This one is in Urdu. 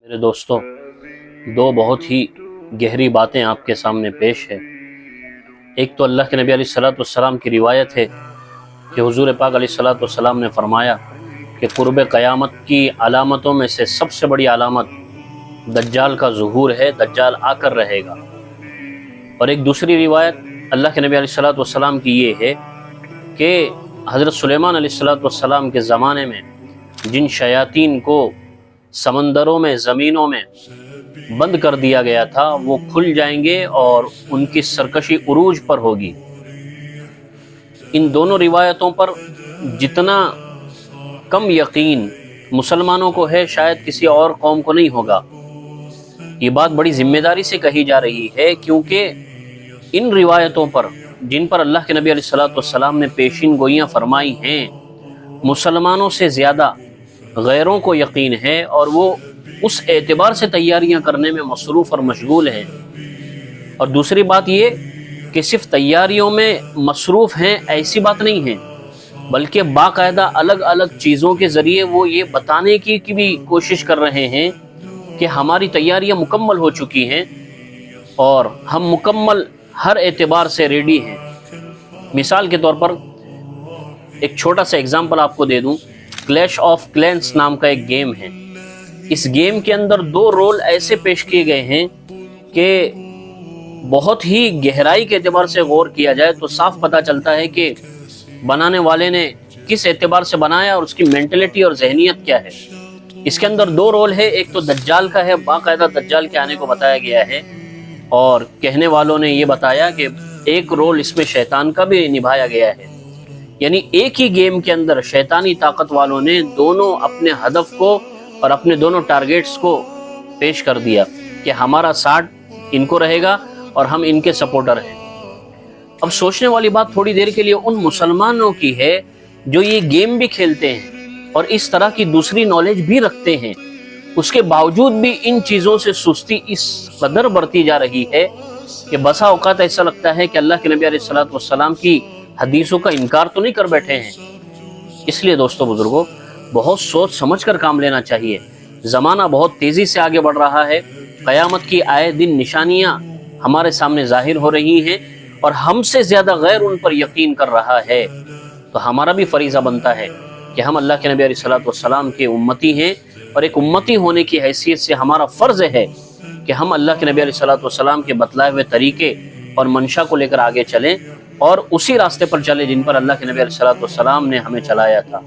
میرے دوستوں، دو بہت ہی گہری باتیں آپ کے سامنے پیش ہے۔ ایک تو اللہ کے نبی علیہ الصلوۃ والسلام کی روایت ہے کہ حضور پاک علیہ الصلوۃ والسلام نے فرمایا کہ قرب قیامت کی علامتوں میں سے سب سے بڑی علامت دجال کا ظہور ہے، دجال آ کر رہے گا۔ اور ایک دوسری روایت اللہ کے نبی علیہ الصلوۃ والسلام کی یہ ہے کہ حضرت سلیمان علیہ الصلوۃ والسلام کے زمانے میں جن شیاطین کو سمندروں میں، زمینوں میں بند کر دیا گیا تھا، وہ کھل جائیں گے اور ان کی سرکشی عروج پر ہوگی۔ ان دونوں روایتوں پر جتنا کم یقین مسلمانوں کو ہے، شاید کسی اور قوم کو نہیں ہوگا۔ یہ بات بڑی ذمہ داری سے کہی جا رہی ہے، کیونکہ ان روایتوں پر جن پر اللہ کے نبی علیہ الصلوۃ والسلام نے پیشین گوئیاں فرمائی ہیں، مسلمانوں سے زیادہ غیروں کو یقین ہے، اور وہ اس اعتبار سے تیاریاں کرنے میں مصروف اور مشغول ہیں۔ اور دوسری بات یہ کہ صرف تیاریوں میں مصروف ہیں ایسی بات نہیں ہے، بلکہ باقاعدہ الگ الگ چیزوں کے ذریعے وہ یہ بتانے کی بھی کوشش کر رہے ہیں کہ ہماری تیاریاں مکمل ہو چکی ہیں اور ہم مکمل ہر اعتبار سے ریڈی ہیں۔ مثال کے طور پر ایک چھوٹا سا اگزامپل آپ کو دے دوں، کلیش آف کلینس نام کا ایک گیم ہے۔ اس گیم کے اندر دو رول ایسے پیش کیے گئے ہیں کہ بہت ہی گہرائی کے اعتبار سے غور کیا جائے تو صاف پتہ چلتا ہے کہ بنانے والے نے کس اعتبار سے بنایا اور اس کی مینٹلٹی اور ذہنیت کیا ہے۔ اس کے اندر دو رول ہے، ایک تو دجال کا ہے، باقاعدہ دجال کے آنے کو بتایا گیا ہے، اور کہنے والوں نے یہ بتایا کہ ایک رول اس میں شیطان کا بھی نبھایا گیا ہے۔ یعنی ایک ہی گیم کے اندر شیطانی طاقت والوں نے دونوں اپنے ہدف کو اور اپنے دونوں ٹارگیٹس کو پیش کر دیا کہ ہمارا ساتھ ان کو رہے گا اور ہم ان کے سپورٹر ہیں۔ اب سوچنے والی بات تھوڑی دیر کے لیے ان مسلمانوں کی ہے جو یہ گیم بھی کھیلتے ہیں اور اس طرح کی دوسری نالج بھی رکھتے ہیں، اس کے باوجود بھی ان چیزوں سے سستی اس قدر بڑھتی جا رہی ہے کہ بسا اوقات ایسا لگتا ہے کہ اللہ کے نبی علیہ الصلوۃ والسلام کی حدیثوں کا انکار تو نہیں کر بیٹھے ہیں۔ اس لیے دوستو بزرگوں، بہت سوچ سمجھ کر کام لینا چاہیے۔ زمانہ بہت تیزی سے آگے بڑھ رہا ہے، قیامت کی آئے دن نشانیاں ہمارے سامنے ظاہر ہو رہی ہیں، اور ہم سے زیادہ غیر ان پر یقین کر رہا ہے۔ تو ہمارا بھی فریضہ بنتا ہے کہ ہم اللہ کے نبی علیہ الصلوۃ والسلام کے امتی ہیں، اور ایک امتی ہونے کی حیثیت سے ہمارا فرض ہے کہ ہم اللہ کے نبی علیہ الصلوۃ والسلام کے بتلائے ہوئے طریقے اور منشا کو لے کر آگے چلیں، اور اسی راستے پر چلیں جن پر اللہ کے نبی علیہ الصلوۃ والسلام نے ہمیں چلایا تھا۔